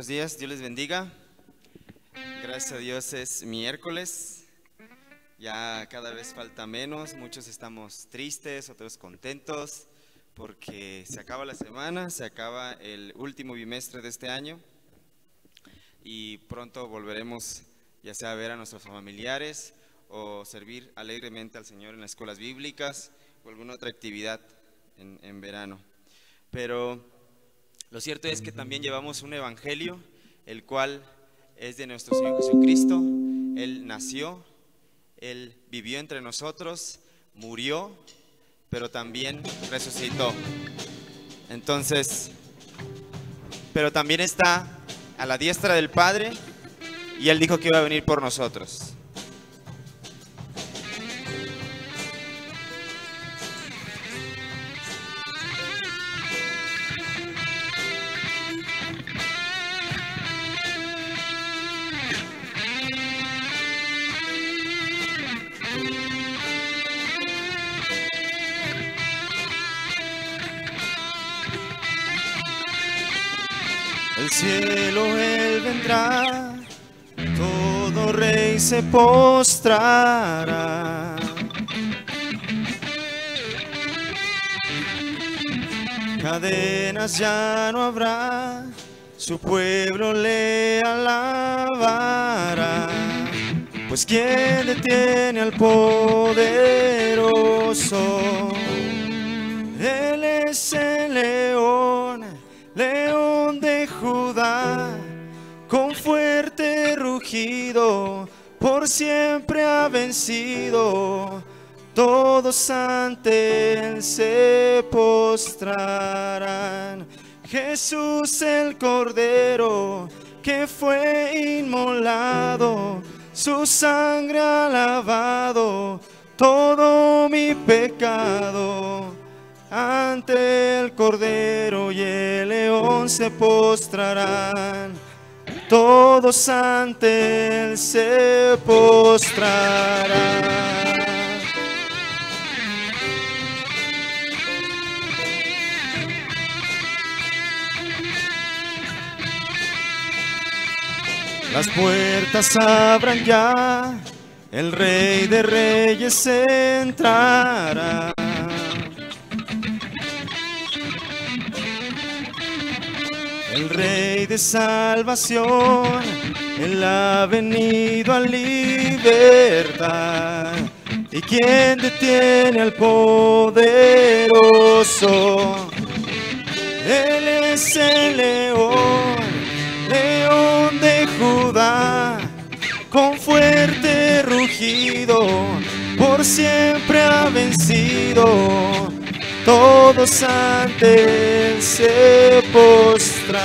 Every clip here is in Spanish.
Buenos días, Dios les bendiga. Gracias a Dios es miércoles, ya cada vez falta menos, muchos estamos tristes, otros contentos, porque se acaba la semana, se acaba el último bimestre de este año y pronto volveremos ya sea a ver a nuestros familiares o servir alegremente al Señor en las escuelas bíblicas o alguna otra actividad en verano. Pero lo cierto es que también llevamos un evangelio, el cual es de nuestro Señor Jesucristo. Él nació, Él vivió entre nosotros, murió, pero también resucitó. Entonces, pero también está a la diestra del Padre y Él dijo que iba a venir por nosotros. Del cielo Él vendrá, todo rey se postrará. Cadenas ya no habrá, su pueblo le alabará. Pues ¿quién detiene al poderoso? Él es el león, león de Judá, con fuerte rugido, por siempre ha vencido. Todos ante él se postrarán. Jesús el Cordero que fue inmolado, su sangre ha lavado todo mi pecado. Ante el Cordero y el león se postrarán, todos ante él se postrarán. Las puertas abran ya, el Rey de Reyes entrará. El Rey de salvación, Él ha venido a libertar. ¿Y quién detiene al poderoso? Él es el león, león de Judá, con fuerte rugido, por siempre ha vencido. Todos ante él se postrarán.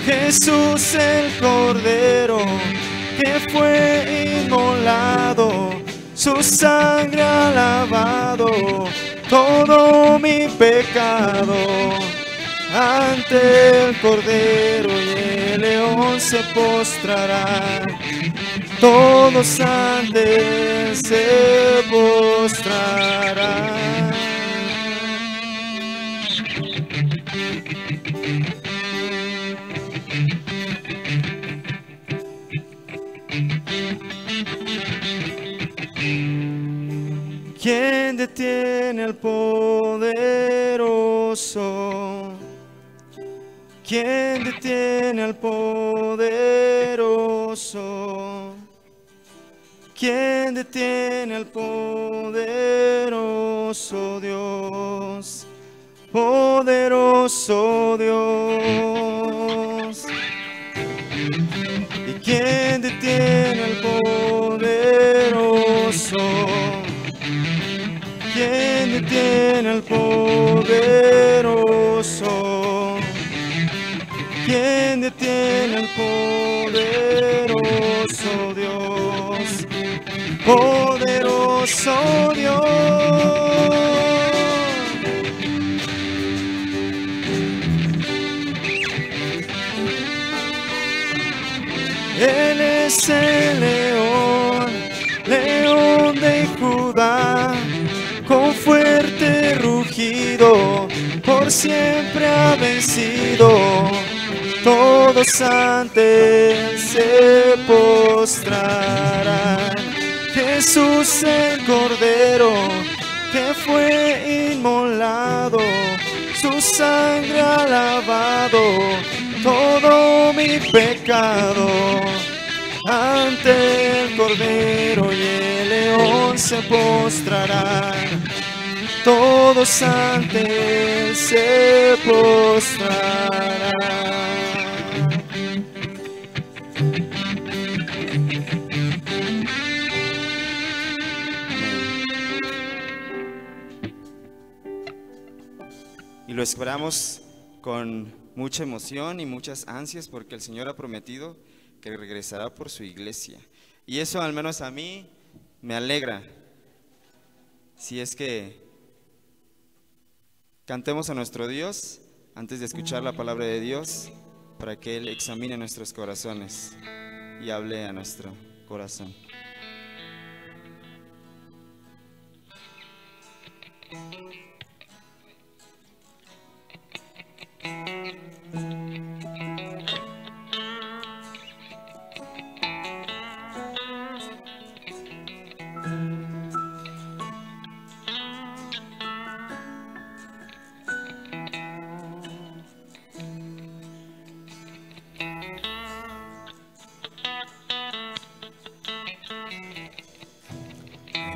Jesús el Cordero que fue inmolado, su sangre ha lavado todo mi pecado. Ante el Cordero y el león se postrarán, todos ante él se postrarán. ¿Quién detiene al poderoso? ¿Quién detiene al poderoso? ¿Quién detiene al poderoso Dios? Poderoso Dios. ¿Y quién detiene al poderoso? ¿Quién detiene al poderoso? ¿Quién detiene al poderoso Dios? Poderoso Dios. Él es el león, león de Judá, con fuerte rugido, por siempre ha vencido. todos antes se postrarán. Jesús el Cordero que fue inmolado, su sangre ha lavado todo mi pecado. Ante el Cordero y el León se postrarán, todos ante él se postrarán. Y lo esperamos con mucha emoción y muchas ansias, porque el Señor ha prometido que regresará por su iglesia. Y eso al menos a mí me alegra. Si es que cantemos a nuestro Dios antes de escuchar la palabra de Dios, para que Él examine nuestros corazones y hable a nuestro corazón.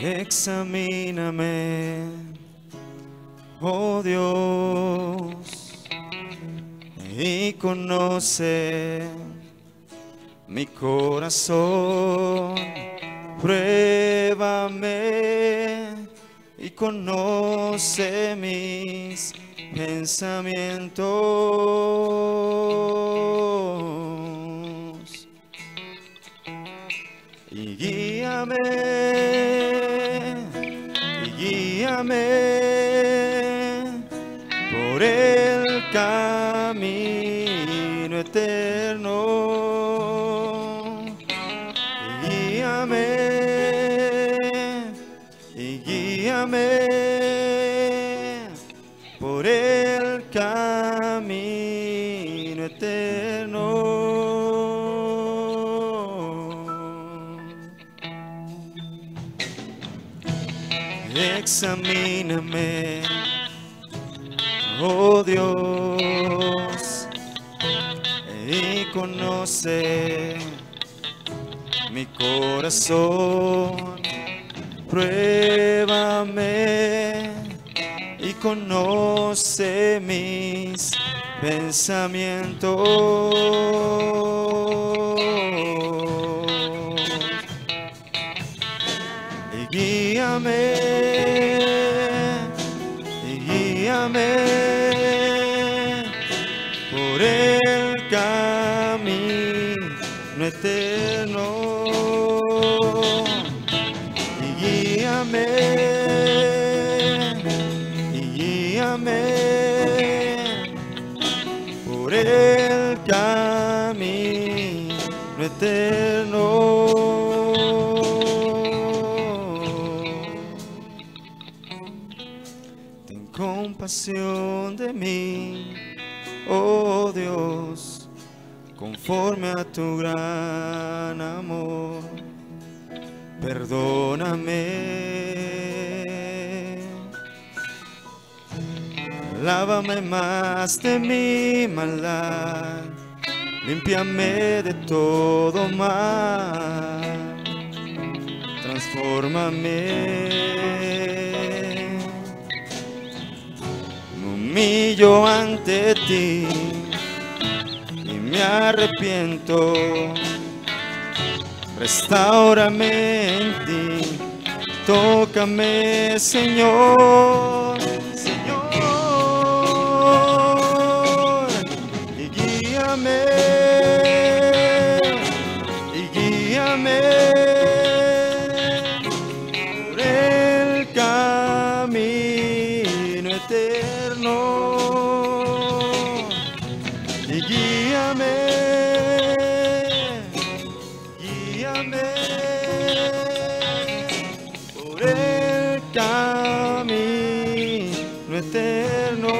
Examíname, oh Dios, y conoce mi corazón. Pruébame y conoce mis pensamientos. Y guíame, por el camino eterno. Y guíame por el camino eterno. Examíname, oh Dios, y conoce mi corazón. Pruébame y conoce mis pensamientos. Y guíame, por el camino eterno. Y guíame, por el camino eterno. Ten compasión de mí, oh Dios, conforme a tu gran amor. Perdóname, lávame más de mi maldad, límpiame de todo mal, transfórmame. Me humillo ante ti y me arrepiento. Restáurame en ti, tócame, Señor, Señor, y guíame, por el camino eterno. Y guíame, por el camino eterno.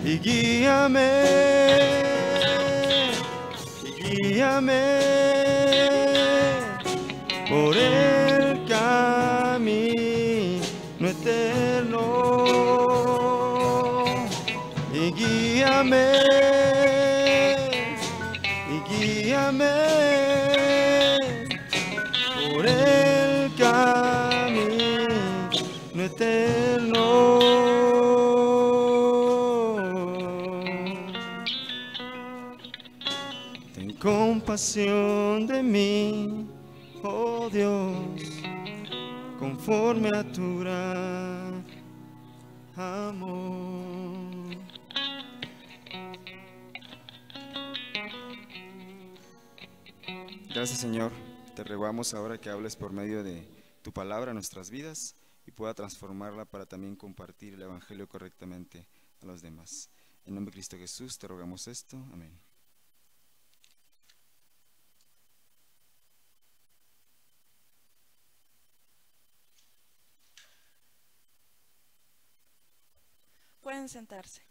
Y guíame, guíame por el camino eterno y guíame por el camino eterno. Ten compasión de mí, oh Dios, conforme a tu gran amor. Gracias, Señor. Te rogamos ahora que hables por medio de tu palabra en nuestras vidas y pueda transformarla para también compartir el Evangelio correctamente a los demás. En nombre de Cristo Jesús te rogamos esto. Amén. Pueden sentarse.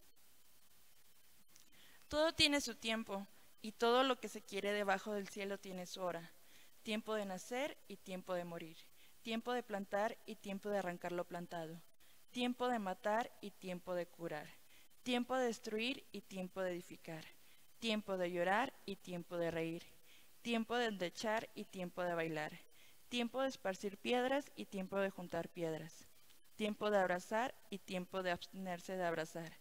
Todo tiene su tiempo, y todo lo que se quiere debajo del cielo tiene su hora. Tiempo de nacer y tiempo de morir. Tiempo de plantar y tiempo de arrancar lo plantado. Tiempo de matar y tiempo de curar. Tiempo de destruir y tiempo de edificar. Tiempo de llorar y tiempo de reír. Tiempo de endechar y tiempo de bailar. Tiempo de esparcir piedras y tiempo de juntar piedras. Tiempo de abrazar y tiempo de abstenerse de abrazar.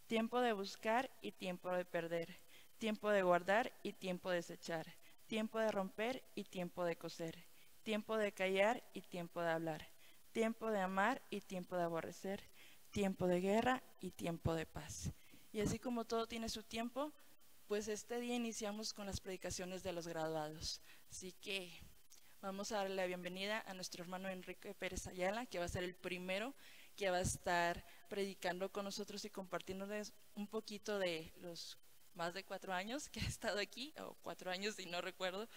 Tiempo de buscar y tiempo de perder. Tiempo de guardar y tiempo de desechar. Tiempo de romper y tiempo de coser. Tiempo de callar y tiempo de hablar. Tiempo de amar y tiempo de aborrecer. Tiempo de guerra y tiempo de paz. Y así como todo tiene su tiempo, pues este día iniciamos con las predicaciones de los graduados. Así que vamos a darle la bienvenida a nuestro hermano Enrique Pérez Ayala, que va a ser el primero que va a estar predicando con nosotros y compartiéndoles un poquito de los más de 4 años que ha estado aquí, o 4 años si no recuerdo.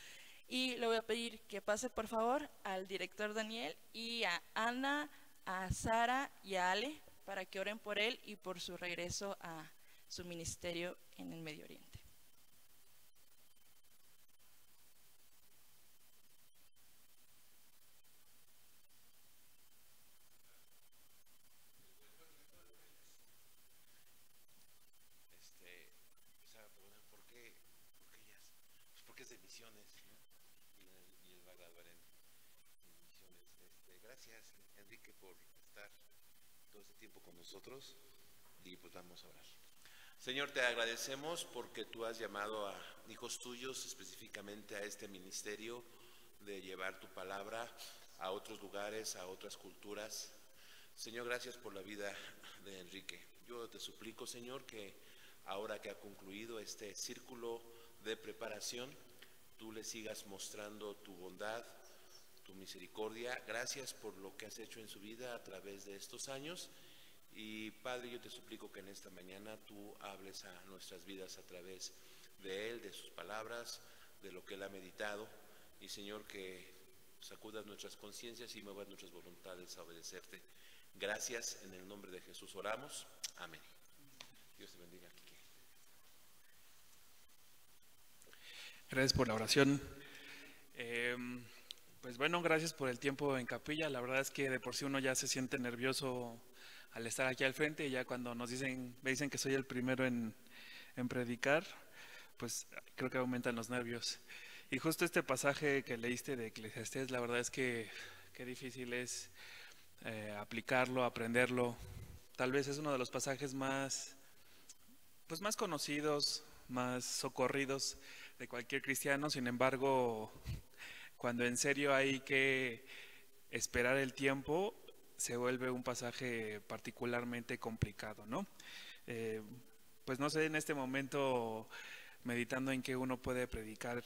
Y le voy a pedir que pase por favor al director Daniel y a Ana, a Sara y a Ale para que oren por él y por su regreso a su ministerio en el Medio Oriente. Porque es de misiones, ¿no? Y él va a graduar en misiones. Gracias, Enrique, por estar todo este tiempo con nosotros y pues vamos a orar. Señor, te agradecemos porque tú has llamado a hijos tuyos específicamente a este ministerio de llevar tu palabra a otros lugares, a otras culturas. Señor, gracias por la vida de Enrique. Yo te suplico, Señor, que ahora que ha concluido este círculo de preparación, tú le sigas mostrando tu bondad, tu misericordia. Gracias por lo que has hecho en su vida a través de estos años. Y Padre, yo te suplico que en esta mañana tú hables a nuestras vidas a través de él, de sus palabras, de lo que él ha meditado. Y Señor, que sacudas nuestras conciencias y muevas nuestras voluntades a obedecerte. Gracias, en el nombre de Jesús oramos. Amén. Dios te bendiga. Gracias por la oración. Pues bueno, gracias por el tiempo en capilla. La verdad es que de por sí uno ya se siente nervioso al estar aquí al frente, y ya cuando me dicen que soy el primero en predicar, pues creo que aumentan los nervios. Y justo este pasaje que leíste de Eclesiastés, la verdad es que qué difícil es aplicarlo, aprenderlo. Tal vez es uno de los pasajes más conocidos, más socorridos de cualquier cristiano. Sin embargo, cuando en serio hay que esperar el tiempo, se vuelve un pasaje particularmente complicado, ¿no? Pues no sé, en este momento, meditando en qué uno puede predicar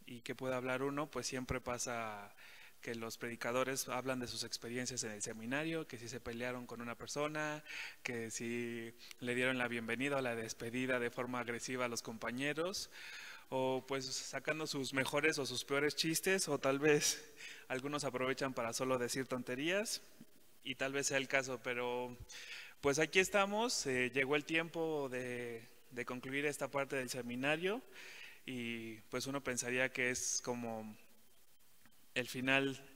y qué puede hablar uno, pues siempre pasa que los predicadores hablan de sus experiencias en el seminario, que si se pelearon con una persona, que si le dieron la bienvenida o la despedida de forma agresiva a los compañeros, o pues sacando sus mejores o sus peores chistes, o tal vez algunos aprovechan para solo decir tonterías, y tal vez sea el caso, pero pues aquí estamos. Llegó el tiempo de concluir esta parte del seminario, y pues uno pensaría que es como el final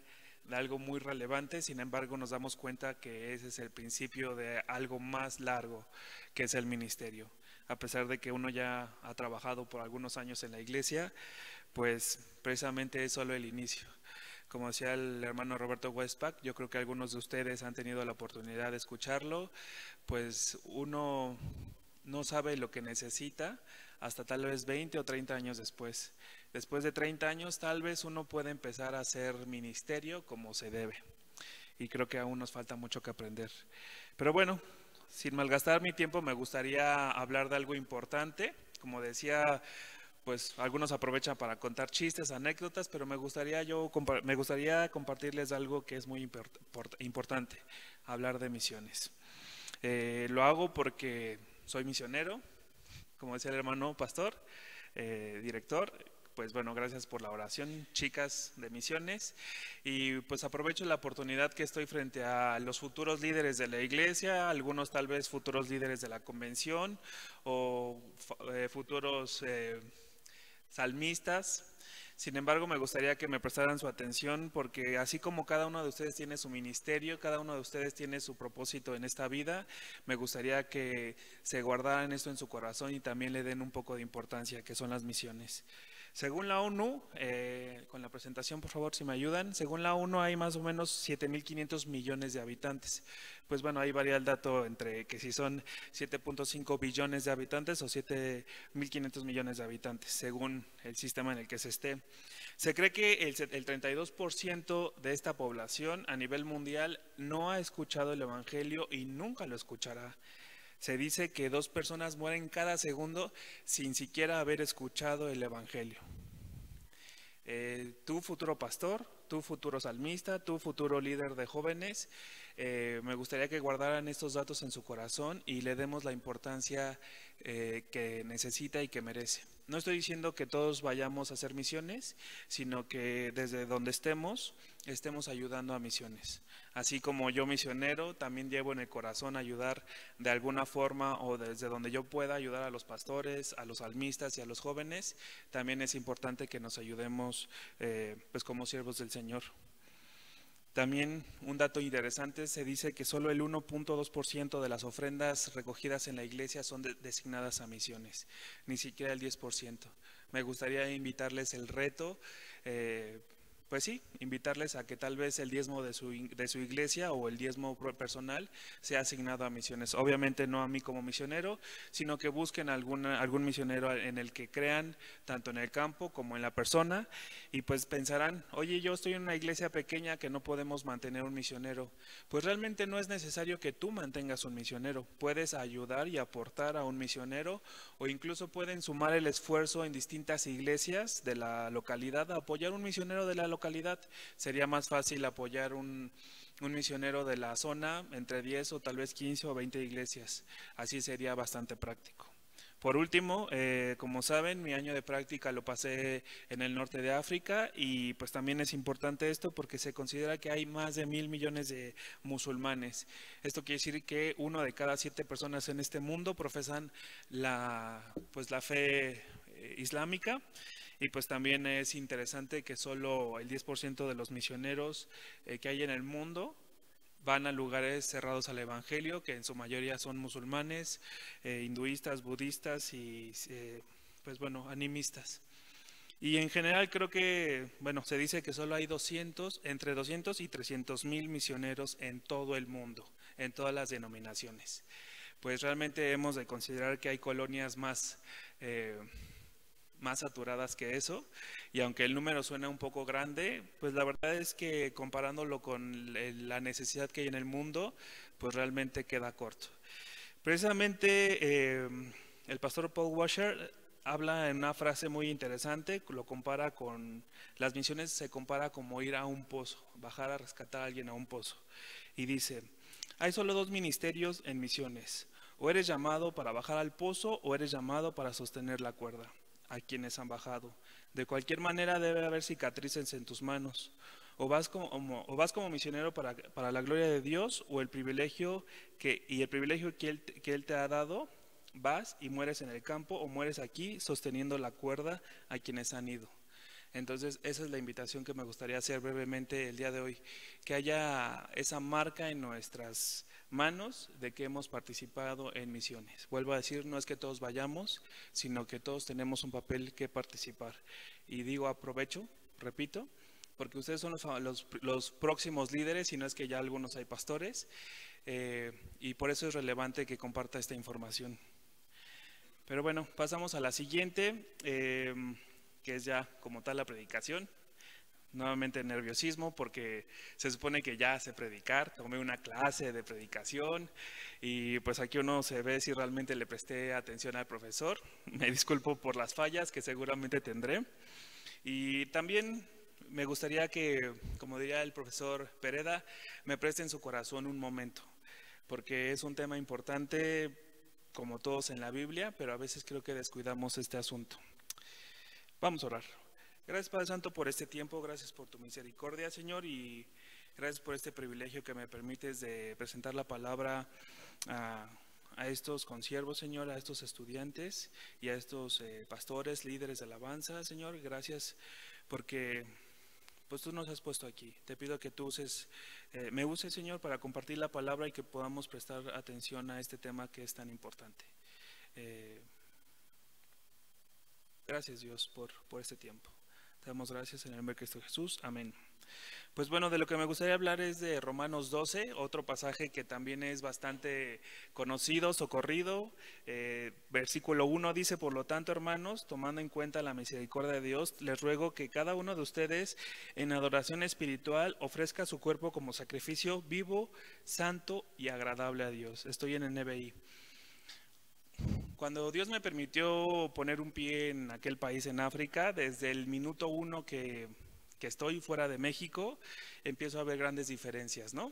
de algo muy relevante, sin embargo nos damos cuenta que ese es el principio de algo más largo, que es el ministerio. A pesar de que uno ya ha trabajado por algunos años en la iglesia, pues precisamente es solo el inicio. Como decía el hermano Roberto Westpac, yo creo que algunos de ustedes han tenido la oportunidad de escucharlo, pues uno no sabe lo que necesita hasta tal vez 20 o 30 años después. Después de 30 años tal vez uno puede empezar a hacer ministerio como se debe. Y creo que aún nos falta mucho que aprender. Pero bueno, sin malgastar mi tiempo, me gustaría hablar de algo importante. Como decía, pues algunos aprovechan para contar chistes, anécdotas, pero me gustaría compartirles algo que es muy importante, hablar de misiones. Lo hago porque soy misionero, como decía el hermano pastor, director. Pues bueno, gracias por la oración, chicas de misiones, y pues aprovecho la oportunidad que estoy frente a los futuros líderes de la iglesia, algunos tal vez futuros líderes de la convención o futuros salmistas. Sin embargo, me gustaría que me prestaran su atención porque así como cada uno de ustedes tiene su ministerio, cada uno de ustedes tiene su propósito en esta vida, me gustaría que se guardaran esto en su corazón y también le den un poco de importancia, que son las misiones. Según la ONU, con la presentación por favor si me ayudan, según la ONU hay más o menos 7.500 millones de habitantes. Pues bueno, ahí varía el dato entre que si son 7.5 billones de habitantes o 7.500 millones de habitantes, según el sistema en el que se esté. Se cree que el 32% de esta población a nivel mundial no ha escuchado el Evangelio y nunca lo escuchará. Se dice que 2 personas mueren cada segundo sin siquiera haber escuchado el Evangelio. Tu futuro pastor, tu futuro salmista, tu futuro líder de jóvenes, me gustaría que guardaran estos datos en su corazón y le demos la importancia que necesita y que merece. No estoy diciendo que todos vayamos a hacer misiones, sino que desde donde estemos ayudando a misiones. Así como yo misionero, también llevo en el corazón ayudar de alguna forma o desde donde yo pueda ayudar a los pastores, a los salmistas y a los jóvenes. También es importante que nos ayudemos pues como siervos del Señor. También un dato interesante, se dice que solo el 1.2% de las ofrendas recogidas en la iglesia son designadas a misiones, ni siquiera el 10%. Me gustaría invitarles el reto, pues sí, invitarles a que tal vez el diezmo de su iglesia o el diezmo personal sea asignado a misiones. Obviamente no a mí como misionero, sino que busquen algún misionero en el que crean, tanto en el campo como en la persona, y pues pensarán, oye, yo estoy en una iglesia pequeña que no podemos mantener un misionero. Pues realmente no es necesario que tú mantengas un misionero, puedes ayudar y aportar a un misionero, o incluso pueden sumar el esfuerzo en distintas iglesias de la localidad a apoyar un misionero de la localidad. Sería más fácil apoyar un misionero de la zona entre 10 o tal vez 15 o 20 iglesias. Así sería bastante práctico. Por último, como saben, mi año de práctica lo pasé en el norte de África y pues también es importante esto porque se considera que hay más de 1.000 millones de musulmanes. Esto quiere decir que 1 de cada 7 personas en este mundo profesan la fe islámica. Y pues también es interesante que solo el 10% de los misioneros que hay en el mundo van a lugares cerrados al evangelio, que en su mayoría son musulmanes, hinduistas, budistas y pues bueno, animistas. Y en general creo que, bueno, se dice que solo hay entre 200 y 300.000 misioneros en todo el mundo, en todas las denominaciones. Pues realmente hemos de considerar que hay colonias más saturadas que eso, y aunque el número suena un poco grande, pues la verdad es que comparándolo con la necesidad que hay en el mundo, pues realmente queda corto. Precisamente el pastor Paul Washer habla en una frase muy interesante, lo compara con las misiones, se compara como ir a un pozo, bajar a rescatar a alguien a un pozo, y dice, hay solo 2 ministerios en misiones, o eres llamado para bajar al pozo o eres llamado para sostener la cuerda. A quienes han bajado. De cualquier manera debe haber cicatrices en tus manos. O vas como misionero para la gloria de Dios, o el privilegio que Él te ha dado vas y mueres en el campo o mueres aquí sosteniendo la cuerda a quienes han ido. Entonces esa es la invitación que me gustaría hacer brevemente el día de hoy, que haya esa marca en nuestras manos de que hemos participado en misiones. Vuelvo a decir, no es que todos vayamos, sino que todos tenemos un papel que participar. Y digo aprovecho, repito, porque ustedes son los próximos líderes, y no es que ya algunos hay pastores, y por eso es relevante que comparta esta información. Pero bueno, pasamos a la siguiente, que es ya como tal la predicación. Nuevamente nerviosismo porque se supone que ya sé predicar, tomé una clase de predicación y pues aquí uno se ve si realmente le presté atención al profesor. Me disculpo por las fallas que seguramente tendré. Y también me gustaría que, como diría el profesor Pereda, me presten su corazón un momento, porque es un tema importante como todos en la Biblia, pero a veces creo que descuidamos este asunto. Vamos a orar. Gracias, Padre Santo, por este tiempo, gracias por tu misericordia, Señor, y gracias por este privilegio que me permites de presentar la palabra a estos consiervos, Señor, a estos estudiantes y a estos pastores, líderes de alabanza, Señor. Gracias porque pues tú nos has puesto aquí. Te pido que tú me uses, Señor, para compartir la palabra y que podamos prestar atención a este tema que es tan importante. Gracias, Dios, por este tiempo. Te damos gracias en el nombre de Cristo Jesús. Amén. Pues bueno, de lo que me gustaría hablar es de Romanos 12, otro pasaje que también es bastante conocido, socorrido. Versículo 1 dice: por lo tanto, hermanos, tomando en cuenta la misericordia de Dios, les ruego que cada uno de ustedes en adoración espiritual ofrezca su cuerpo como sacrificio vivo, santo y agradable a Dios. Estoy en el NBI. Cuando Dios me permitió poner un pie en aquel país en África, desde el minuto 1 que estoy fuera de México, empiezo a ver grandes diferencias, ¿no?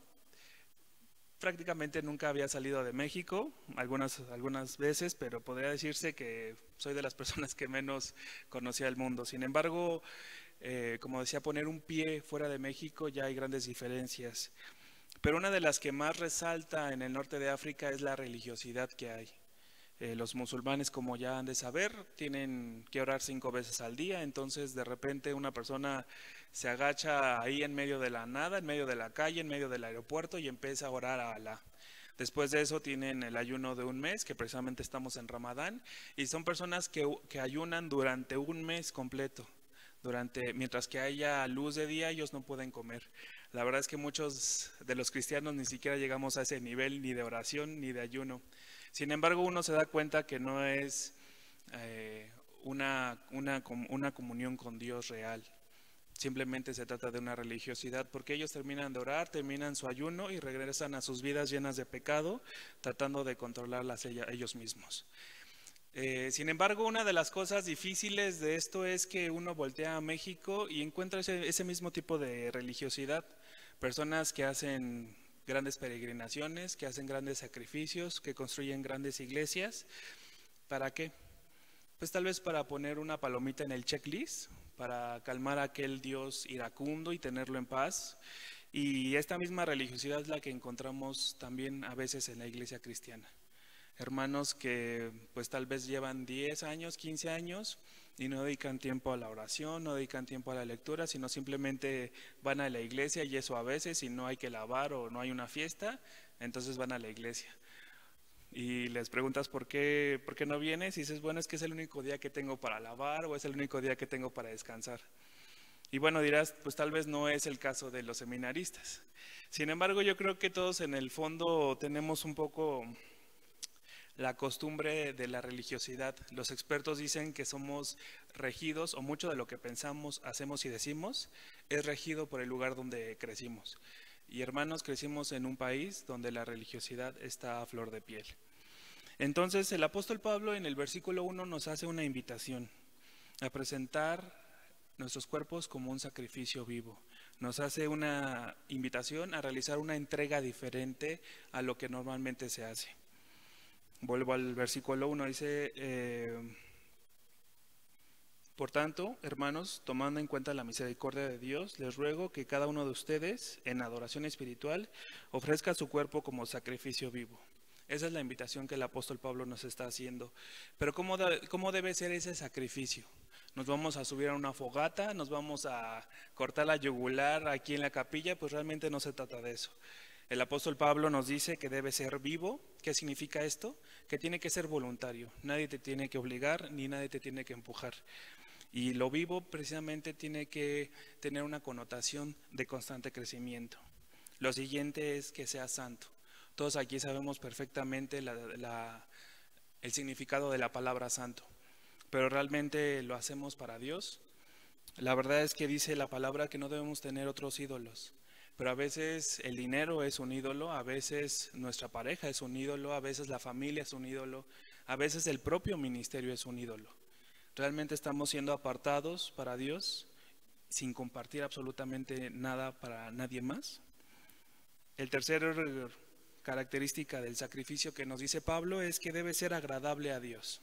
Prácticamente nunca había salido de México, algunas veces, pero podría decirse que soy de las personas que menos conocía el mundo. Sin embargo, como decía, poner un pie fuera de México ya hay grandes diferencias. Pero una de las que más resalta en el norte de África es la religiosidad que hay. Los musulmanes, como ya han de saber, tienen que orar 5 veces al día. Entonces de repente una persona se agacha ahí en medio de la nada, en medio de la calle, en medio del aeropuerto, y empieza a orar a Alá. Después de eso tienen el ayuno de un mes, que precisamente estamos en Ramadán, y son personas que ayunan durante un mes completo. Mientras que haya luz de día, ellos no pueden comer. La verdad es que muchos de los cristianos ni siquiera llegamos a ese nivel ni de oración ni de ayuno. Sin embargo, uno se da cuenta que no es una comunión con Dios real. Simplemente se trata de una religiosidad, porque ellos terminan de orar, terminan su ayuno y regresan a sus vidas llenas de pecado, tratando de controlarlas ellos mismos. Sin embargo, una de las cosas difíciles de esto es que uno voltea a México y encuentra ese mismo tipo de religiosidad. Personas que hacen grandes peregrinaciones, que hacen grandes sacrificios, que construyen grandes iglesias. ¿Para qué? Pues tal vez para poner una palomita en el checklist, para calmar a aquel Dios iracundo y tenerlo en paz. Y esta misma religiosidad es la que encontramos también a veces en la iglesia cristiana. Hermanos que pues tal vez llevan 10 años, 15 años y no dedican tiempo a la oración, no dedican tiempo a la lectura, sino simplemente van a la iglesia, y eso a veces, si no hay que lavar o no hay una fiesta, entonces van a la iglesia. Y les preguntas por qué no vienes, y dices, bueno, es que es el único día que tengo para lavar o es el único día que tengo para descansar. Y bueno, dirás, pues tal vez no es el caso de los seminaristas. Sin embargo, yo creo que todos en el fondo tenemos un poco la costumbre de la religiosidad. Los expertos dicen que somos regidos, o mucho de lo que pensamos, hacemos y decimos es regido por el lugar donde crecimos. Y hermanos, crecimos en un país donde la religiosidad está a flor de piel. Entonces el apóstol Pablo en el versículo 1 nos hace una invitación a presentar nuestros cuerpos como un sacrificio vivo. Nos hace una invitación a realizar una entrega diferente a lo que normalmente se hace. Vuelvo al versículo 1, dice, por tanto, hermanos, tomando en cuenta la misericordia de Dios, les ruego que cada uno de ustedes, en adoración espiritual, ofrezca su cuerpo como sacrificio vivo. Esa es la invitación que el apóstol Pablo nos está haciendo. Pero ¿cómo debe ser ese sacrificio? ¿Nos vamos a subir a una fogata? ¿Nos vamos a cortar la yugular aquí en la capilla? Pues realmente no se trata de eso. El apóstol Pablo nos dice que debe ser vivo. ¿Qué significa esto? Que tiene que ser voluntario. Nadie te tiene que obligar ni nadie te tiene que empujar. Y lo vivo precisamente tiene que tener una connotación de constante crecimiento. Lo siguiente es que sea santo. Todos aquí sabemos perfectamente el significado de la palabra santo, pero realmente lo hacemos para Dios. La verdad es que dice la palabra que no debemos tener otros ídolos, pero a veces el dinero es un ídolo, a veces nuestra pareja es un ídolo, a veces la familia es un ídolo, a veces el propio ministerio es un ídolo. Realmente estamos siendo apartados para Dios sin compartir absolutamente nada para nadie más. El tercer característica del sacrificio que nos dice Pablo es que debe ser agradable a Dios.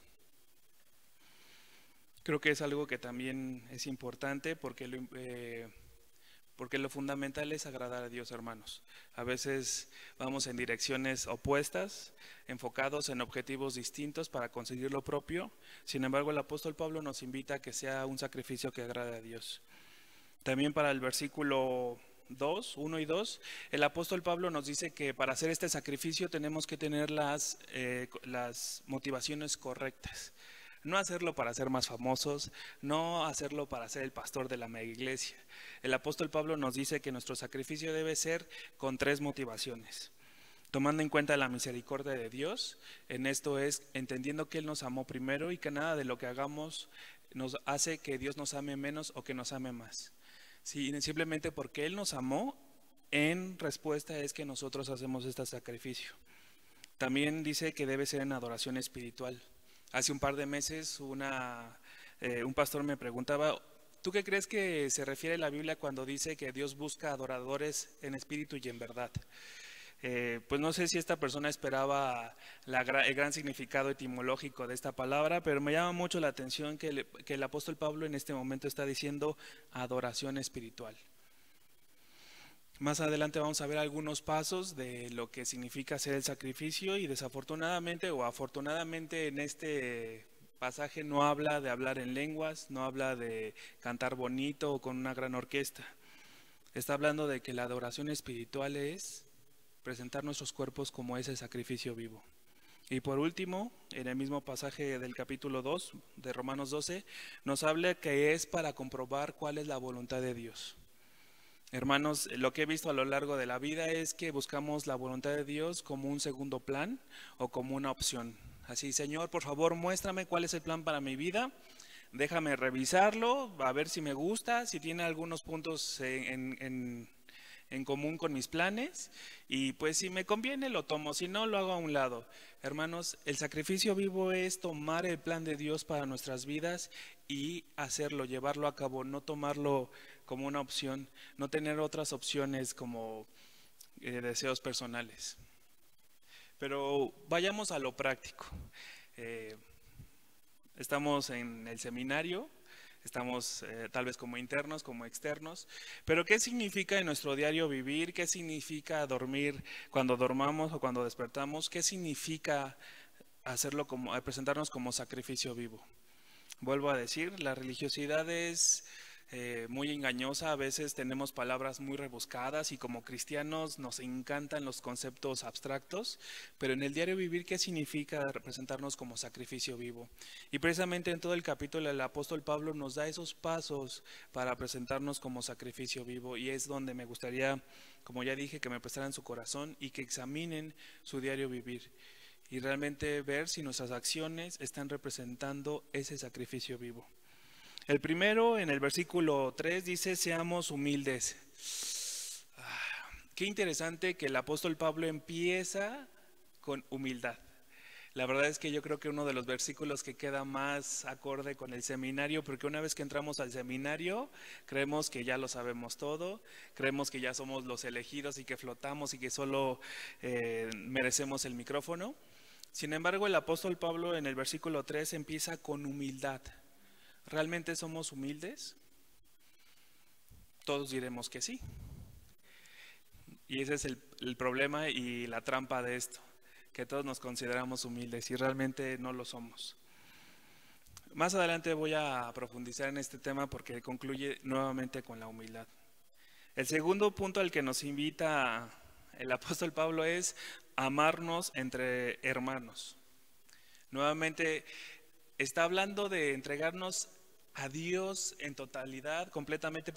Creo que es algo que también es importante porque lo fundamental es agradar a Dios, hermanos. A veces vamos en direcciones opuestas, enfocados en objetivos distintos para conseguir lo propio. Sin embargo, el apóstol Pablo nos invita a que sea un sacrificio que agrade a Dios. También para el versículo 1 y 2, el apóstol Pablo nos dice que para hacer este sacrificio tenemos que tener las motivaciones correctas. No hacerlo para ser más famosos, no hacerlo para ser el pastor de la mega iglesia. El apóstol Pablo nos dice que nuestro sacrificio debe ser con 3 motivaciones. Tomando en cuenta la misericordia de Dios, en esto es entendiendo que Él nos amó primero y que nada de lo que hagamos nos hace que Dios nos ame menos o que nos ame más. Sí, simplemente porque Él nos amó, en respuesta es que nosotros hacemos este sacrificio. También dice que debe ser en adoración espiritual. Hace un par de meses un pastor me preguntaba, ¿tú qué crees que se refiere la Biblia cuando dice que Dios busca adoradores en espíritu y en verdad? Pues no sé si esta persona esperaba el gran significado etimológico de esta palabra, pero me llama mucho la atención que el apóstol Pablo en este momento está diciendo adoración espiritual. Más adelante vamos a ver algunos pasos de lo que significa hacer el sacrificio y desafortunadamente o afortunadamente en este pasaje no habla de hablar en lenguas, no habla de cantar bonito o con una gran orquesta. Está hablando de que la adoración espiritual es presentar nuestros cuerpos como ese sacrificio vivo. Y por último, en el mismo pasaje del capítulo 2 de Romanos 12, nos habla que es para comprobar cuál es la voluntad de Dios. Hermanos, lo que he visto a lo largo de la vida es que buscamos la voluntad de Dios como un segundo plan o como una opción. Así, Señor, por favor, muéstrame cuál es el plan para mi vida. Déjame revisarlo, a ver si me gusta, si tiene algunos puntos en común con mis planes. Y pues si me conviene lo tomo, si no lo hago a un lado. Hermanos, el sacrificio vivo es tomar el plan de Dios para nuestras vidas y hacerlo, llevarlo a cabo, no tomarlo como una opción, no tener otras opciones como deseos personales. Pero vayamos a lo práctico. Estamos en el seminario, estamos tal vez como internos, como externos, pero ¿qué significa en nuestro diario vivir? ¿Qué significa dormir cuando dormamos o cuando despertamos? ¿Qué significa hacerlo presentarnos como sacrificio vivo? Vuelvo a decir, la religiosidad es muy engañosa, a veces tenemos palabras muy rebuscadas y como cristianos nos encantan los conceptos abstractos, pero en el diario vivir, ¿qué significa representarnos como sacrificio vivo? Y precisamente en todo el capítulo el apóstol Pablo nos da esos pasos para presentarnos como sacrificio vivo y es donde me gustaría, como ya dije, que me prestaran su corazón y que examinen su diario vivir y realmente ver si nuestras acciones están representando ese sacrificio vivo. El primero, en el versículo 3, dice, seamos humildes. Qué interesante que el apóstol Pablo empieza con humildad. La verdad es que yo creo que uno de los versículos que queda más acorde con el seminario, porque una vez que entramos al seminario, creemos que ya lo sabemos todo, creemos que ya somos los elegidos y que flotamos y que solo merecemos el micrófono. Sin embargo, el apóstol Pablo en el versículo 3 empieza con humildad. ¿Realmente somos humildes? Todos diremos que sí. Y ese es el problema y la trampa de esto. que todos nos consideramos humildes y realmente no lo somos. Más adelante voy a profundizar en este tema porque concluye nuevamente con la humildad. El segundo punto al que nos invita el apóstol Pablo es amarnos entre hermanos. Nuevamente está hablando de entregarnos a Dios en totalidad, completamente,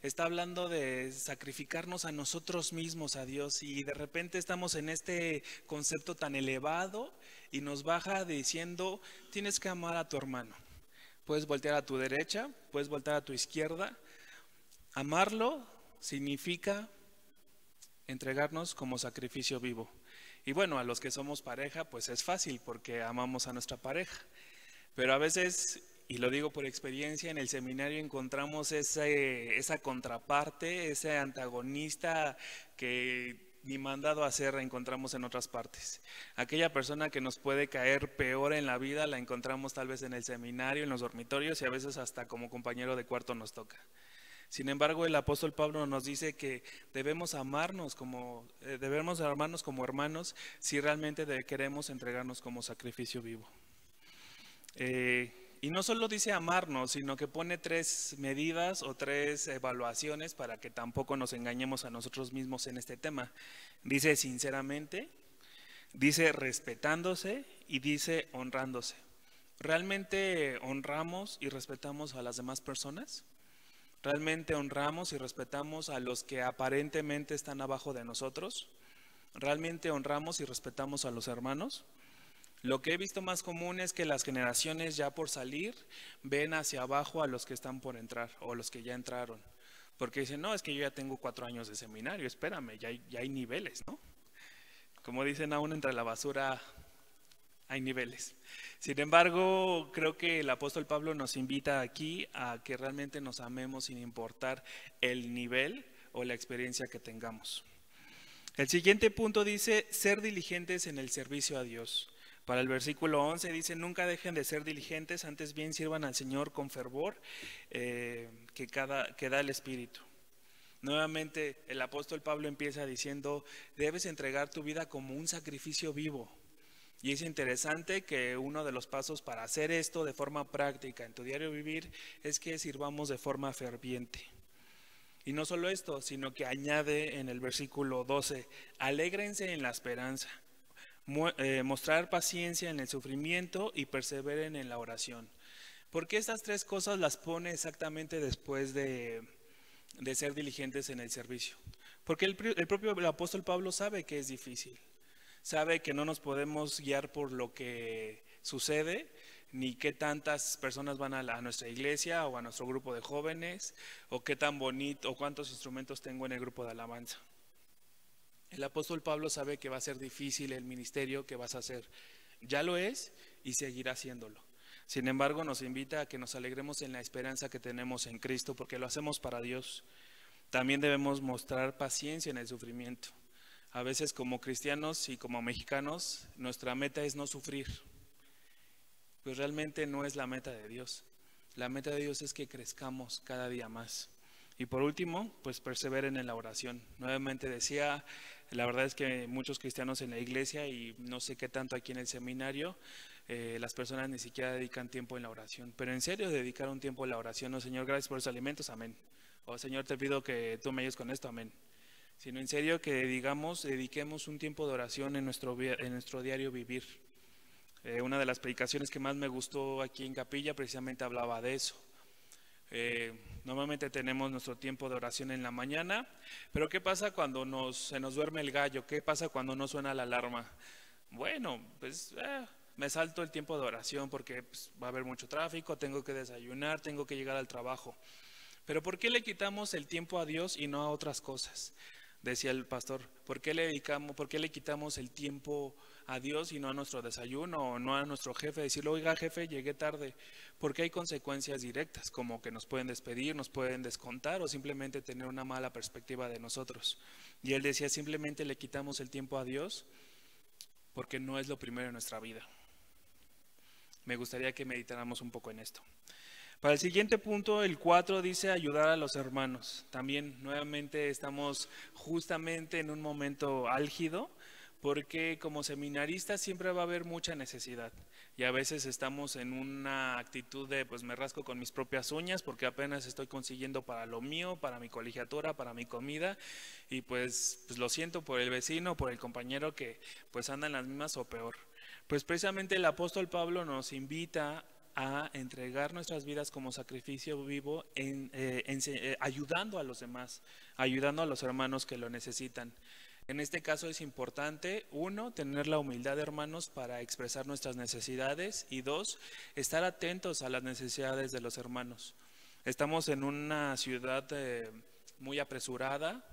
está hablando de sacrificarnos a nosotros mismos a Dios, y de repente estamos en este concepto tan elevado y nos baja diciendo, tienes que amar a tu hermano. Puedes voltear a tu derecha, puedes voltear a tu izquierda. Amarlo significa entregarnos como sacrificio vivo. Y bueno, a los que somos pareja, pues es fácil porque amamos a nuestra pareja. Pero a veces, y lo digo por experiencia, en el seminario encontramos esa contraparte, ese antagonista que ni mandado a hacer encontramos en otras partes. Aquella persona que nos puede caer peor en la vida la encontramos tal vez en el seminario, en los dormitorios, y a veces hasta como compañero de cuarto nos toca. Sin embargo, el apóstol Pablo nos dice que debemos amarnos como hermanos si realmente queremos entregarnos como sacrificio vivo. Y no solo dice amarnos, sino que pone 3 medidas o 3 evaluaciones para que tampoco nos engañemos a nosotros mismos en este tema. Dice sinceramente, dice respetándose y dice honrándose. ¿Realmente honramos y respetamos a las demás personas? ¿Realmente honramos y respetamos a los que aparentemente están abajo de nosotros? ¿Realmente honramos y respetamos a los hermanos? Lo que he visto más común es que las generaciones ya por salir ven hacia abajo a los que están por entrar o los que ya entraron. Porque dicen, no, es que yo ya tengo 4 años de seminario, espérame, ya hay niveles, ¿no? Como dicen, aún entre la basura hay niveles. Sin embargo, creo que el apóstol Pablo nos invita aquí a que realmente nos amemos sin importar el nivel o la experiencia que tengamos. El siguiente punto dice, ser diligentes en el servicio a Dios. Para el versículo 11 dice, nunca dejen de ser diligentes, antes bien sirvan al Señor con fervor que da el Espíritu. Nuevamente el apóstol Pablo empieza diciendo, debes entregar tu vida como un sacrificio vivo. Y es interesante que uno de los pasos para hacer esto de forma práctica en tu diario vivir es que sirvamos de forma ferviente. Y no solo esto, sino que añade en el versículo 12, alégrense en la esperanza. Mostrar paciencia en el sufrimiento y perseveren en la oración. ¿Por qué estas 3 cosas las pone exactamente después de ser diligentes en el servicio? Porque el propio apóstol Pablo sabe que es difícil, sabe que no nos podemos guiar por lo que sucede, ni qué tantas personas van a nuestra iglesia o a nuestro grupo de jóvenes, o qué tan bonito o cuántos instrumentos tengo en el grupo de alabanza. El apóstol Pablo sabe que va a ser difícil el ministerio que vas a hacer. Ya lo es y seguirá haciéndolo. Sin embargo, nos invita a que nos alegremos en la esperanza que tenemos en Cristo, porque lo hacemos para Dios. También debemos mostrar paciencia en el sufrimiento. A veces como cristianos y como mexicanos, nuestra meta es no sufrir. Pues realmente no es la meta de Dios. La meta de Dios es que crezcamos cada día más. Y por último, pues perseveren en la oración. Nuevamente decía, la verdad es que muchos cristianos en la iglesia y no sé qué tanto aquí en el seminario, las personas ni siquiera dedican tiempo en la oración. Pero en serio, dedicar un tiempo en la oración, no, Señor, gracias por los alimentos, amén. O Señor, te pido que tú me ayudes con esto, amén. Sino en serio que dediquemos un tiempo de oración en nuestro diario vivir. Una de las predicaciones que más me gustó aquí en Capilla precisamente hablaba de eso. Normalmente tenemos nuestro tiempo de oración en la mañana, pero ¿qué pasa cuando se nos duerme el gallo? ¿Qué pasa cuando no suena la alarma? Bueno, pues me salto el tiempo de oración porque pues, va a haber mucho tráfico, tengo que desayunar, tengo que llegar al trabajo. Pero ¿por qué le quitamos el tiempo a Dios y no a otras cosas? Decía el pastor, ¿por qué le quitamos el tiempo a Dios y no a nuestro desayuno o no a nuestro jefe? Decirle, oiga jefe, llegué tarde. Porque hay consecuencias directas, como que nos pueden despedir, nos pueden descontar o simplemente tener una mala perspectiva de nosotros. Y él decía, simplemente le quitamos el tiempo a Dios porque no es lo primero en nuestra vida. Me gustaría que meditáramos un poco en esto. Para el siguiente punto, el 4 dice ayudar a los hermanos. También nuevamente estamos justamente en un momento álgido porque como seminaristas siempre va a haber mucha necesidad y a veces estamos en una actitud de pues me rasco con mis propias uñas porque apenas estoy consiguiendo para lo mío, para mi colegiatura, para mi comida y pues lo siento por el vecino, por el compañero que pues anda en las mismas o peor. Pues precisamente el apóstol Pablo nos invita a entregar nuestras vidas como sacrificio vivo ayudando a los demás, ayudando a los hermanos que lo necesitan. En este caso es importante, 1, tener la humildad, hermanos, para expresar nuestras necesidades y 2, estar atentos a las necesidades de los hermanos. Estamos en una ciudad muy apresurada,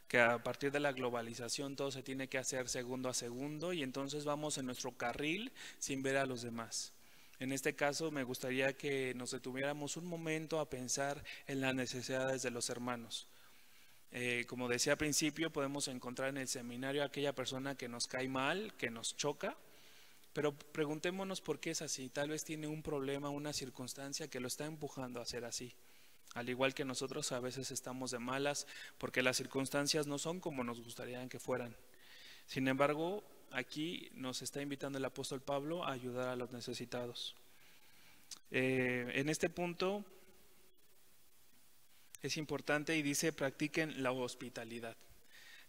que a partir de la globalización todo se tiene que hacer segundo a segundo y entonces vamos en nuestro carril sin ver a los demás. En este caso me gustaría que nos detuviéramos un momento a pensar en las necesidades de los hermanos. Como decía al principio, podemos encontrar en el seminario a aquella persona que nos cae mal, que nos choca, pero preguntémonos por qué es así. Tal vez tiene un problema, una circunstancia que lo está empujando a ser así. Al igual que nosotros a veces estamos de malas porque las circunstancias no son como nos gustaría que fueran. Sin embargo, aquí nos está invitando el apóstol Pablo a ayudar a los necesitados. En este punto es importante y dice practiquen la hospitalidad.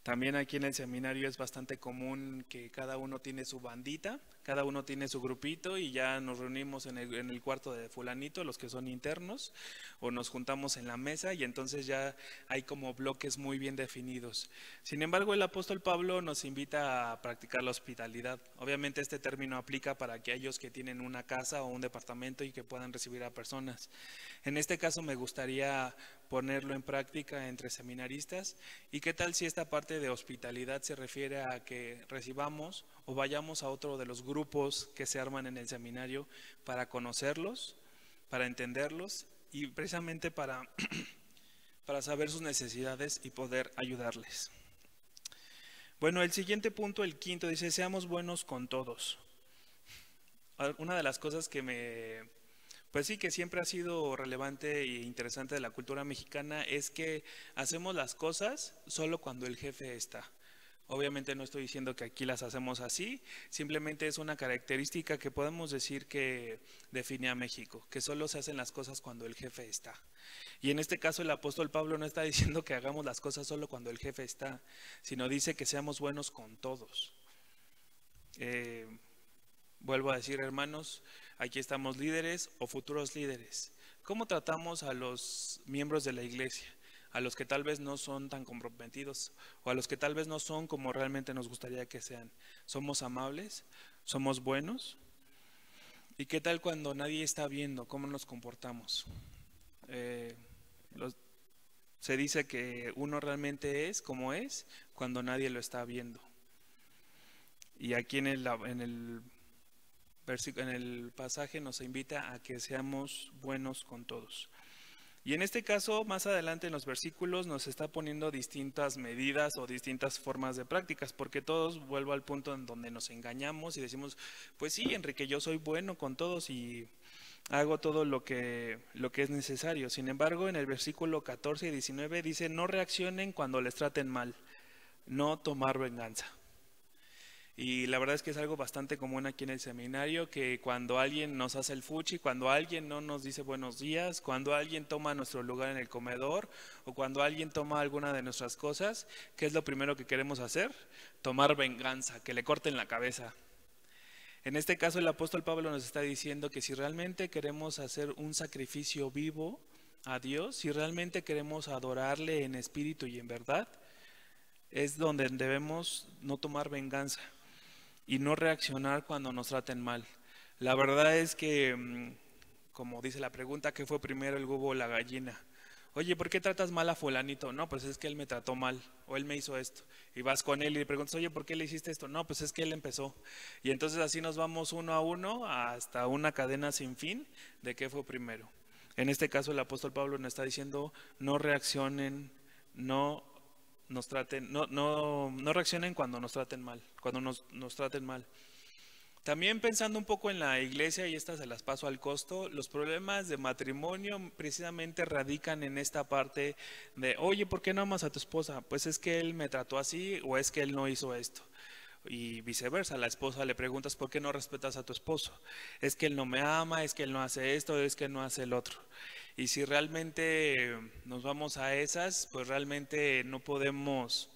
También aquí en el seminario es bastante común que cada uno tiene su bandita, cada uno tiene su grupito y ya nos reunimos en el cuarto de fulanito, los que son internos, o nos juntamos en la mesa y entonces ya hay como bloques muy bien definidos. Sin embargo, el apóstol Pablo nos invita a practicar la hospitalidad. Obviamente este término aplica para aquellos que tienen una casa o un departamento y que puedan recibir a personas. En este caso me gustaría ponerlo en práctica entre seminaristas. ¿Y qué tal si esta parte de hospitalidad se refiere a que recibamos o vayamos a otro de los grupos que se arman en el seminario para conocerlos, para entenderlos y precisamente para saber sus necesidades y poder ayudarles? Bueno, el siguiente punto, el quinto, dice seamos buenos con todos. Una de las cosas que pues sí, que siempre ha sido relevante e interesante de la cultura mexicana es que hacemos las cosas solo cuando el jefe está. Obviamente no estoy diciendo que aquí las hacemos así, simplemente es una característica que podemos decir que define a México, que solo se hacen las cosas cuando el jefe está. Y en este caso el apóstol Pablo no está diciendo que hagamos las cosas solo cuando el jefe está, sino dice que seamos buenos con todos. Vuelvo a decir, hermanos, aquí estamos líderes o futuros líderes. ¿Cómo tratamos a los miembros de la iglesia? A los que tal vez no son tan comprometidos o a los que tal vez no son como realmente nos gustaría que sean. ¿Somos amables? ¿Somos buenos? ¿Y qué tal cuando nadie está viendo? ¿Cómo nos comportamos? Se dice que uno realmente es como es cuando nadie lo está viendo. Y aquí en el pasaje nos invita a que seamos buenos con todos. Y en este caso, más adelante en los versículos nos está poniendo distintas medidas o distintas formas de prácticas, porque todos, vuelvo al punto en donde nos engañamos y decimos, pues sí, Enrique, yo soy bueno con todos y hago todo lo que es necesario. Sin embargo, en el versículo 14 y 19 dice, no reaccionen cuando les traten mal, no tomar venganza. Y la verdad es que es algo bastante común aquí en el seminario, que cuando alguien nos hace el fuchi, cuando alguien no nos dice buenos días, cuando alguien toma nuestro lugar en el comedor o cuando alguien toma alguna de nuestras cosas, ¿qué es lo primero que queremos hacer? Tomar venganza, que le corten la cabeza. En este caso el apóstol Pablo nos está diciendo que si realmente queremos hacer un sacrificio vivo a Dios, si realmente queremos adorarle en espíritu y en verdad, es donde debemos no tomar venganza y no reaccionar cuando nos traten mal. La verdad es que, como dice la pregunta, ¿qué fue primero, el huevo o la gallina? Oye, ¿por qué tratas mal a fulanito? No, pues es que él me trató mal, o él me hizo esto. Y vas con él y le preguntas, oye, ¿por qué le hiciste esto? No, pues es que él empezó. Y entonces así nos vamos uno a uno hasta una cadena sin fin de qué fue primero. En este caso el apóstol Pablo nos está diciendo, no reaccionen, no reaccionen cuando nos traten mal, cuando nos traten mal. También pensando un poco en la iglesia, y estas se las paso al costo, los problemas de matrimonio precisamente radican en esta parte de, oye, ¿por qué no amas a tu esposa? Pues es que él me trató así o es que él no hizo esto. Y viceversa, a la esposa le preguntas ¿por qué no respetas a tu esposo? Es que él no me ama, es que él no hace esto, es que él no hace el otro. Y si realmente nos vamos a esas, pues realmente no podemos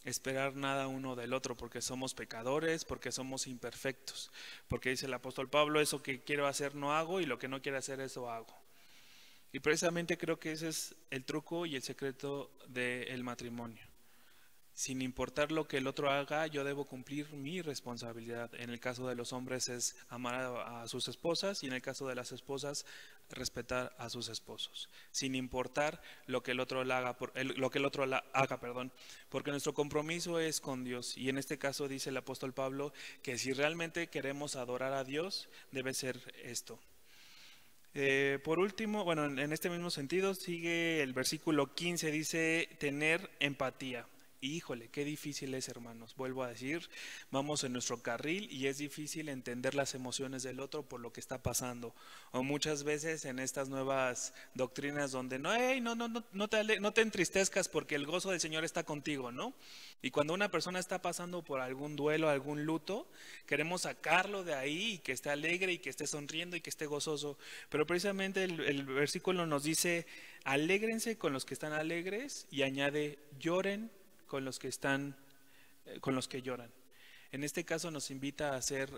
esperar nada uno del otro, porque somos pecadores, porque somos imperfectos, porque dice el apóstol Pablo, eso que quiero hacer no hago y lo que no quiero hacer eso hago. Y precisamente creo que ese es el truco y el secreto del matrimonio. Sin importar lo que el otro haga, yo debo cumplir mi responsabilidad. En el caso de los hombres es amar a sus esposas, y en el caso de las esposas respetar a sus esposos, sin importar lo que el otro haga, porque nuestro compromiso es con Dios. Y en este caso dice el apóstol Pablo que si realmente queremos adorar a Dios, debe ser esto. Por último, bueno, en este mismo sentido sigue el versículo 15, dice tener empatía. Híjole, qué difícil es, hermanos. Vuelvo a decir, vamos en nuestro carril y es difícil entender las emociones del otro por lo que está pasando. O muchas veces en estas nuevas doctrinas donde no te entristezcas porque el gozo del Señor está contigo, ¿no? Y cuando una persona está pasando por algún duelo, algún luto, queremos sacarlo de ahí y que esté alegre y que esté sonriendo y que esté gozoso. Pero precisamente el versículo nos dice, alégrense con los que están alegres, y añade, lloren con los que lloran. En este caso nos invita a hacer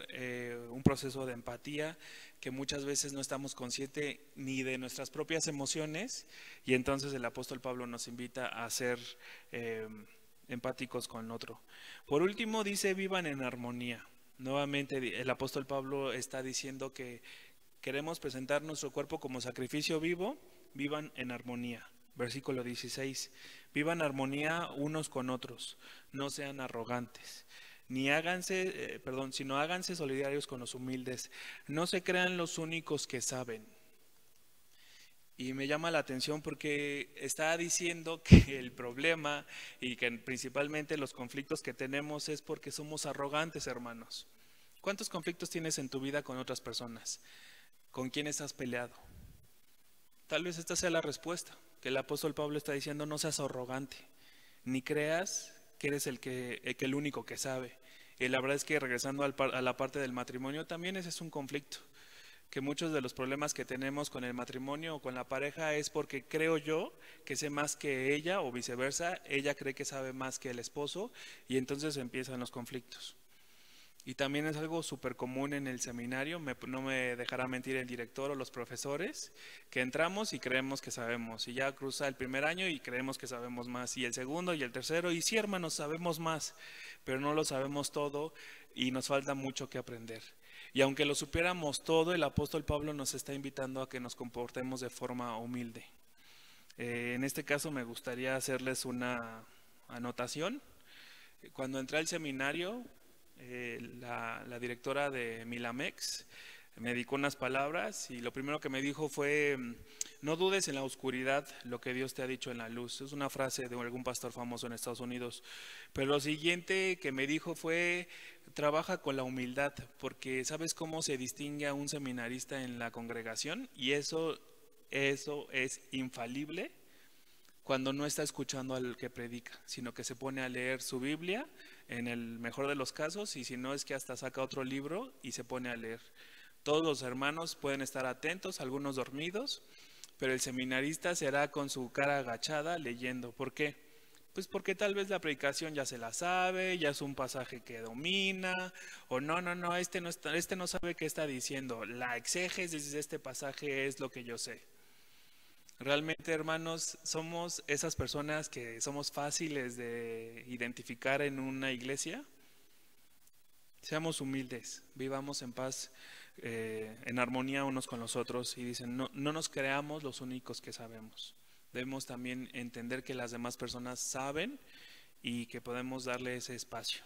un proceso de empatía, que muchas veces no estamos conscientes ni de nuestras propias emociones, y entonces el apóstol Pablo nos invita a ser empáticos con otro. Por último dice, vivan en armonía. Nuevamente el apóstol Pablo está diciendo que queremos presentar nuestro cuerpo como sacrificio vivo, vivan en armonía. Versículo 16, vivan armonía unos con otros, no sean arrogantes, sino háganse solidarios con los humildes, no se crean los únicos que saben. Y me llama la atención porque está diciendo que el problema y que principalmente los conflictos que tenemos es porque somos arrogantes, hermanos. ¿Cuántos conflictos tienes en tu vida con otras personas? ¿Con quiénes has peleado? Tal vez esta sea la respuesta, que el apóstol Pablo está diciendo, no seas arrogante, ni creas que eres el único que sabe. Y la verdad es que regresando a la parte del matrimonio, también ese es un conflicto, que muchos de los problemas que tenemos con el matrimonio o con la pareja es porque creo yo que sé más que ella, o viceversa, ella cree que sabe más que el esposo, y entonces empiezan los conflictos. Y también es algo súper común en el seminario, no me dejará mentir el director o los profesores, que entramos y creemos que sabemos, y ya cruza el primer año y creemos que sabemos más, y el segundo y el tercero, y sí, hermanos, sabemos más, pero no lo sabemos todo y nos falta mucho que aprender. Y aunque lo supiéramos todo, el apóstol Pablo nos está invitando a que nos comportemos de forma humilde. En este caso me gustaría hacerles una anotación. Cuando entré al seminario, la directora de Milamex me dedicó unas palabras, y lo primero que me dijo fue, no dudes en la oscuridad lo que Dios te ha dicho en la luz. Es una frase de algún pastor famoso en Estados Unidos. Pero lo siguiente que me dijo fue, trabaja con la humildad, porque ¿sabes cómo se distingue a un seminarista en la congregación? Y eso es infalible, cuando no está escuchando al que predica, sino que se pone a leer su Biblia, en el mejor de los casos, y si no es que hasta saca otro libro y se pone a leer. Todos los hermanos pueden estar atentos, algunos dormidos, pero el seminarista será con su cara agachada leyendo. ¿Por qué? Pues porque tal vez la predicación ya se la sabe, ya es un pasaje que domina, o este no sabe qué está diciendo. La exégesis de este pasaje es lo que yo sé. Realmente, hermanos, somos esas personas que somos fáciles de identificar en una iglesia. Seamos humildes, vivamos en paz, en armonía unos con los otros, y dicen, no nos creamos los únicos que sabemos. Debemos también entender que las demás personas saben y que podemos darle ese espacio.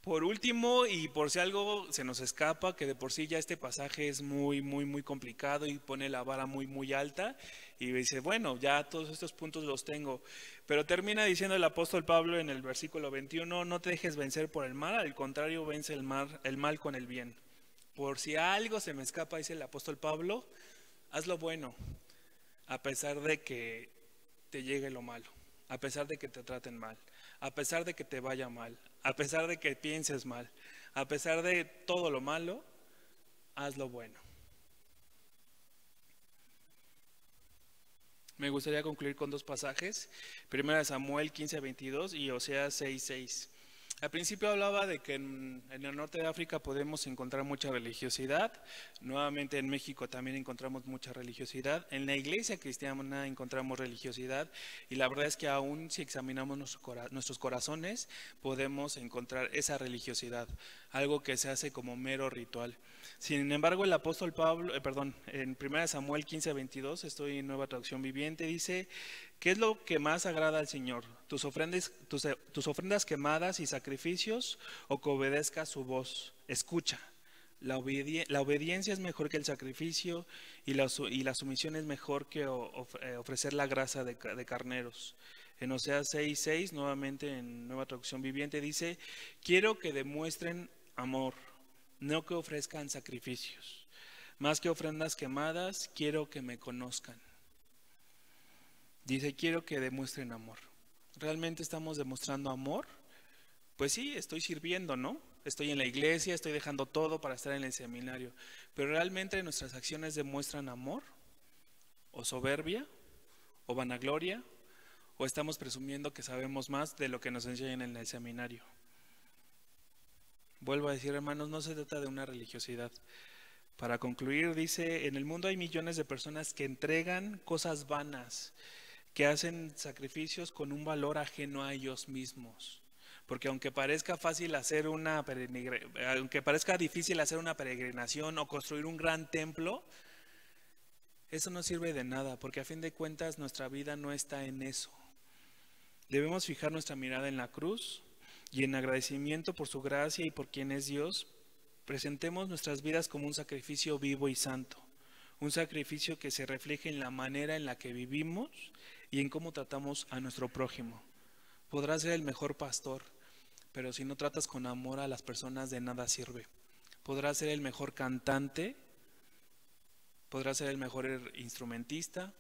Por último, y por si algo se nos escapa, que de por sí ya este pasaje es muy complicado y pone la vara muy alta, y dice, bueno, ya todos estos puntos los tengo, pero termina diciendo el apóstol Pablo en el versículo 21, no te dejes vencer por el mal, al contrario, vence el mal con el bien. Por si algo se me escapa, dice el apóstol Pablo, haz lo bueno, a pesar de que te llegue lo malo, a pesar de que te traten mal, a pesar de que te vaya mal, a pesar de que pienses mal, a pesar de todo lo malo, haz lo bueno. Me gustaría concluir con dos pasajes, 1 Samuel 15:22 y Oseas 6:6. Al principio hablaba de que en el norte de África podemos encontrar mucha religiosidad. Nuevamente en México también encontramos mucha religiosidad. En la iglesia cristiana encontramos religiosidad. Y la verdad es que aún si examinamos nuestros corazones, podemos encontrar esa religiosidad. Algo que se hace como mero ritual. Sin embargo, el apóstol Pablo, en 1 Samuel 15:22, estoy en Nueva Traducción Viviente, dice: ¿qué es lo que más agrada al Señor? ¿Tus ofrendas quemadas y sacrificios, o que obedezca su voz? Escucha, la obediencia es mejor que el sacrificio, y la sumisión es mejor que ofrecer la grasa de carneros. En Oseas 6:6, nuevamente en Nueva Traducción Viviente, dice: quiero que demuestren amor, no que ofrezcan sacrificios. Más que ofrendas quemadas, quiero que me conozcan. Dice: quiero que demuestren amor. ¿Realmente estamos demostrando amor? Pues sí, estoy sirviendo, ¿no? Estoy en la iglesia, estoy dejando todo para estar en el seminario. Pero ¿realmente nuestras acciones demuestran amor? ¿O soberbia? ¿O vanagloria? ¿O estamos presumiendo que sabemos más de lo que nos enseñan en el seminario? Vuelvo a decir, hermanos, no se trata de una religiosidad. Para concluir, dice: en el mundo hay millones de personas que entregan cosas vanas, que hacen sacrificios con un valor ajeno a ellos mismos. Porque aunque parezca difícil hacer una peregrinación o construir un gran templo, eso no sirve de nada, porque a fin de cuentas nuestra vida no está en eso. Debemos fijar nuestra mirada en la cruz, y en agradecimiento por su gracia y por quien es Dios, presentemos nuestras vidas como un sacrificio vivo y santo. Un sacrificio que se refleje en la manera en la que vivimos y en cómo tratamos a nuestro prójimo. Podrás ser el mejor pastor, pero si no tratas con amor a las personas, de nada sirve. Podrás ser el mejor cantante, podrás ser el mejor instrumentista,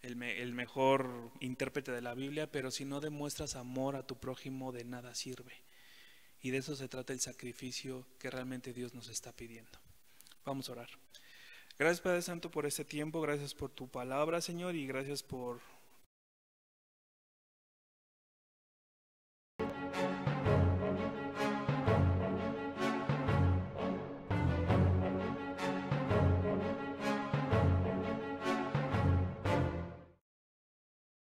el mejor intérprete de la Biblia, pero si no demuestras amor a tu prójimo, de nada sirve. Y de eso se trata el sacrificio que realmente Dios nos está pidiendo. Vamos a orar. Gracias, Padre Santo, por este tiempo, gracias por tu palabra, Señor, y gracias por